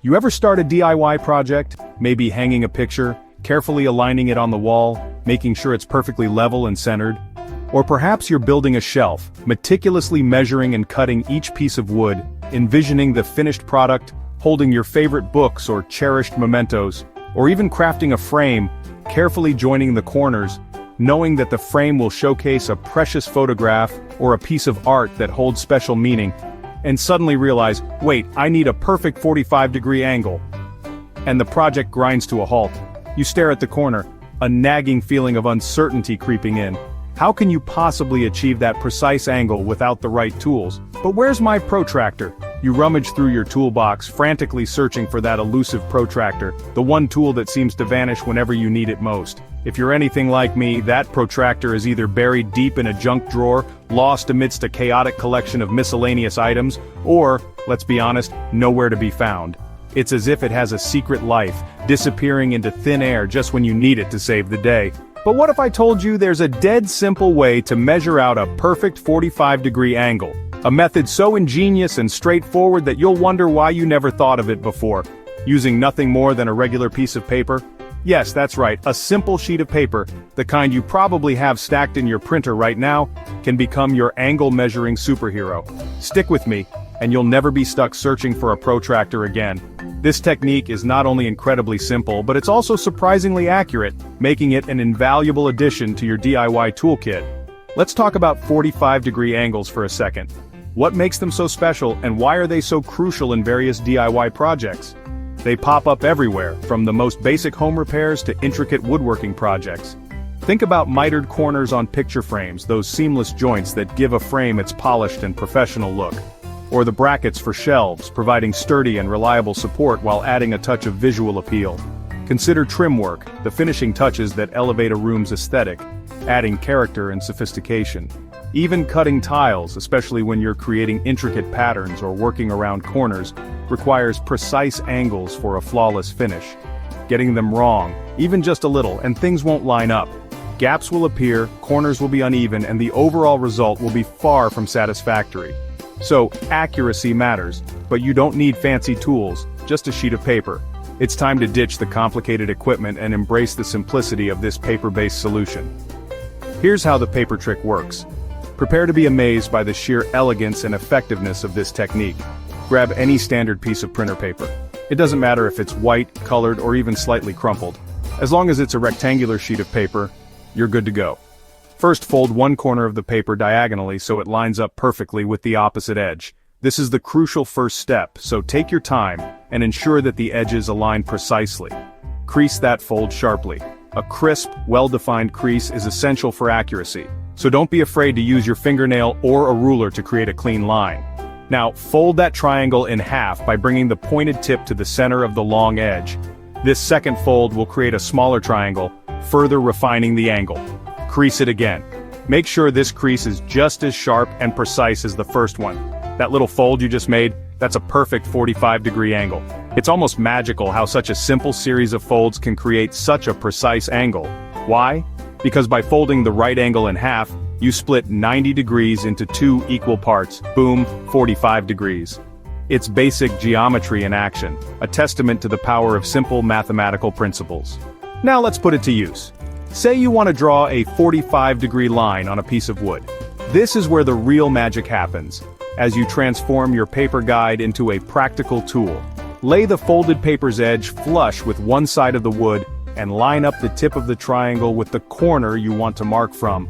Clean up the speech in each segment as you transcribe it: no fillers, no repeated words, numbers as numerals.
You ever start a DIY project, maybe hanging a picture, carefully aligning it on the wall, making sure it's perfectly level and centered? Or perhaps you're building a shelf, meticulously measuring and cutting each piece of wood, envisioning the finished product, holding your favorite books or cherished mementos, or even crafting a frame, carefully joining the corners, knowing that the frame will showcase a precious photograph or a piece of art that holds special meaning, and suddenly realize, wait, I need a perfect 45-degree angle. And the project grinds to a halt. You stare at the corner, a nagging feeling of uncertainty creeping in. How can you possibly achieve that precise angle without the right tools? But where's my protractor? You rummage through your toolbox, frantically searching for that elusive protractor, the one tool that seems to vanish whenever you need it most. If you're anything like me, that protractor is either buried deep in a junk drawer, lost amidst a chaotic collection of miscellaneous items, or, let's be honest, nowhere to be found. It's as if it has a secret life, disappearing into thin air just when you need it to save the day. But what if I told you there's a dead simple way to measure out a perfect 45-degree angle? A method so ingenious and straightforward that you'll wonder why you never thought of it before. Using nothing more than a regular piece of paper? Yes, that's right, a simple sheet of paper, the kind you probably have stacked in your printer right now, can become your angle-measuring superhero. Stick with me, and you'll never be stuck searching for a protractor again. This technique is not only incredibly simple, but it's also surprisingly accurate, making it an invaluable addition to your DIY toolkit. Let's talk about 45-degree angles for a second. What makes them so special, and why are they so crucial in various DIY projects? They pop up everywhere, from the most basic home repairs to intricate woodworking projects. Think about mitered corners on picture frames, those seamless joints that give a frame its polished and professional look. Or the brackets for shelves, providing sturdy and reliable support while adding a touch of visual appeal. Consider trim work, the finishing touches that elevate a room's aesthetic, adding character and sophistication. Even cutting tiles, especially when you're creating intricate patterns or working around corners, requires precise angles for a flawless finish. Getting them wrong, even just a little, and things won't line up. Gaps will appear, corners will be uneven, and the overall result will be far from satisfactory. So, accuracy matters, but you don't need fancy tools, just a sheet of paper. It's time to ditch the complicated equipment and embrace the simplicity of this paper-based solution. Here's how the paper trick works. Prepare to be amazed by the sheer elegance and effectiveness of this technique. Grab any standard piece of printer paper. It doesn't matter if it's white, colored, or even slightly crumpled. As long as it's a rectangular sheet of paper, you're good to go. First, fold one corner of the paper diagonally so it lines up perfectly with the opposite edge. This is the crucial first step, so take your time and ensure that the edges align precisely. Crease that fold sharply. A crisp, well-defined crease is essential for accuracy, so don't be afraid to use your fingernail or a ruler to create a clean line. Now, fold that triangle in half by bringing the pointed tip to the center of the long edge. This second fold will create a smaller triangle, further refining the angle. Crease it again. Make sure this crease is just as sharp and precise as the first one. That little fold you just made, that's a perfect 45-degree angle. It's almost magical how such a simple series of folds can create such a precise angle. Why? Because by folding the right angle in half, you split 90 degrees into two equal parts. Boom, 45 degrees. It's basic geometry in action, a testament to the power of simple mathematical principles. Now let's put it to use. Say you want to draw a 45-degree line on a piece of wood. This is where the real magic happens, as you transform your paper guide into a practical tool. Lay the folded paper's edge flush with one side of the wood and line up the tip of the triangle with the corner you want to mark from.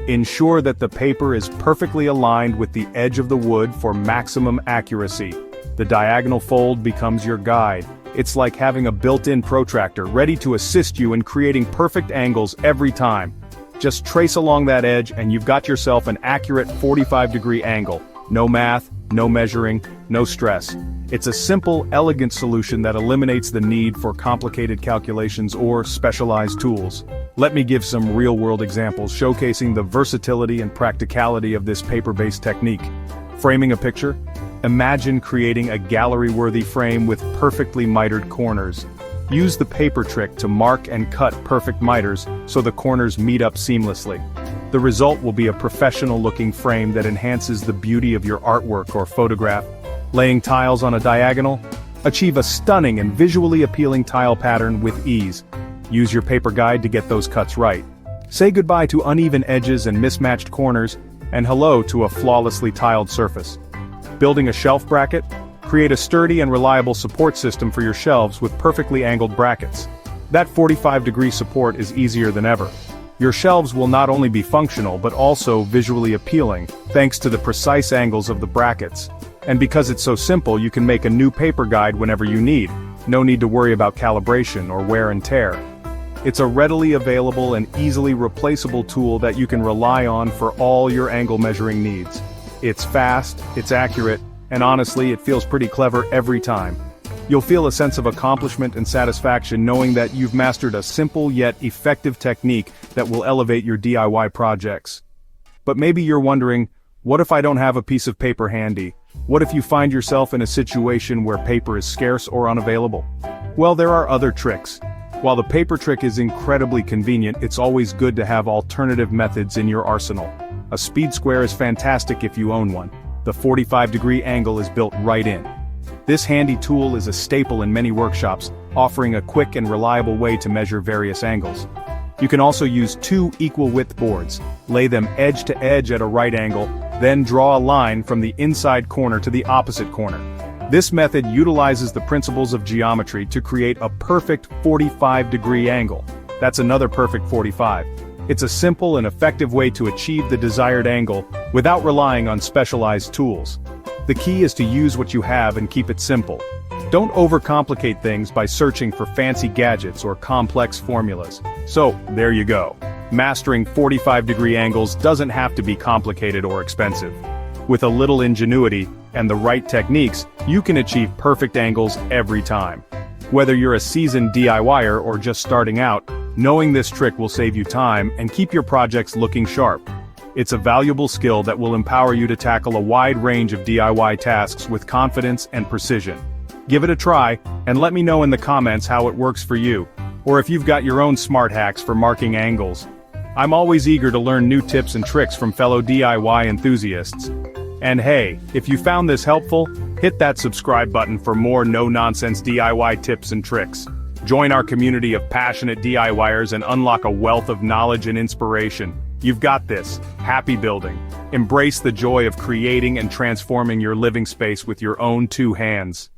Ensure that the paper is perfectly aligned with the edge of the wood for maximum accuracy. The diagonal fold becomes your guide. It's like having a built-in protractor ready to assist you in creating perfect angles every time. Just trace along that edge and you've got yourself an accurate 45-degree angle. No math, no measuring, no stress. It's a simple, elegant solution that eliminates the need for complicated calculations or specialized tools. Let me give some real-world examples showcasing the versatility and practicality of this paper-based technique. Framing a picture? Imagine creating a gallery-worthy frame with perfectly mitered corners. Use the paper trick to mark and cut perfect miters so the corners meet up seamlessly. The result will be a professional-looking frame that enhances the beauty of your artwork or photograph. Laying tiles on a diagonal? Achieve a stunning and visually appealing tile pattern with ease. Use your paper guide to get those cuts right. Say goodbye to uneven edges and mismatched corners, and hello to a flawlessly tiled surface. Building a shelf bracket? Create a sturdy and reliable support system for your shelves with perfectly angled brackets. That 45-degree support is easier than ever. Your shelves will not only be functional but also visually appealing, thanks to the precise angles of the brackets. And because it's so simple, you can make a new paper guide whenever you need. No need to worry about calibration or wear and tear. It's a readily available and easily replaceable tool that you can rely on for all your angle measuring needs. It's fast, it's accurate, and honestly, it feels pretty clever every time. You'll feel a sense of accomplishment and satisfaction knowing that you've mastered a simple yet effective technique that will elevate your DIY projects. But maybe you're wondering, what if I don't have a piece of paper handy? What if you find yourself in a situation where paper is scarce or unavailable? Well, there are other tricks. While the paper trick is incredibly convenient, it's always good to have alternative methods in your arsenal. A speed square is fantastic if you own one. The 45-degree angle is built right in. This handy tool is a staple in many workshops, offering a quick and reliable way to measure various angles. You can also use two equal-width boards, lay them edge to edge at a right angle, then draw a line from the inside corner to the opposite corner. This method utilizes the principles of geometry to create a perfect 45-degree angle. That's another perfect 45. It's a simple and effective way to achieve the desired angle without relying on specialized tools. The key is to use what you have and keep it simple. Don't overcomplicate things by searching for fancy gadgets or complex formulas. So, there you go. Mastering 45-degree angles doesn't have to be complicated or expensive. With a little ingenuity and the right techniques, you can achieve perfect angles every time. Whether you're a seasoned DIYer or just starting out, knowing this trick will save you time and keep your projects looking sharp. It's a valuable skill that will empower you to tackle a wide range of DIY tasks with confidence and precision. Give it a try, and let me know in the comments how it works for you, or if you've got your own smart hacks for marking angles. I'm always eager to learn new tips and tricks from fellow DIY enthusiasts. And hey, if you found this helpful, hit that subscribe button for more no-nonsense DIY tips and tricks. Join our community of passionate DIYers and unlock a wealth of knowledge and inspiration. You've got this. Happy building. Embrace the joy of creating and transforming your living space with your own two hands.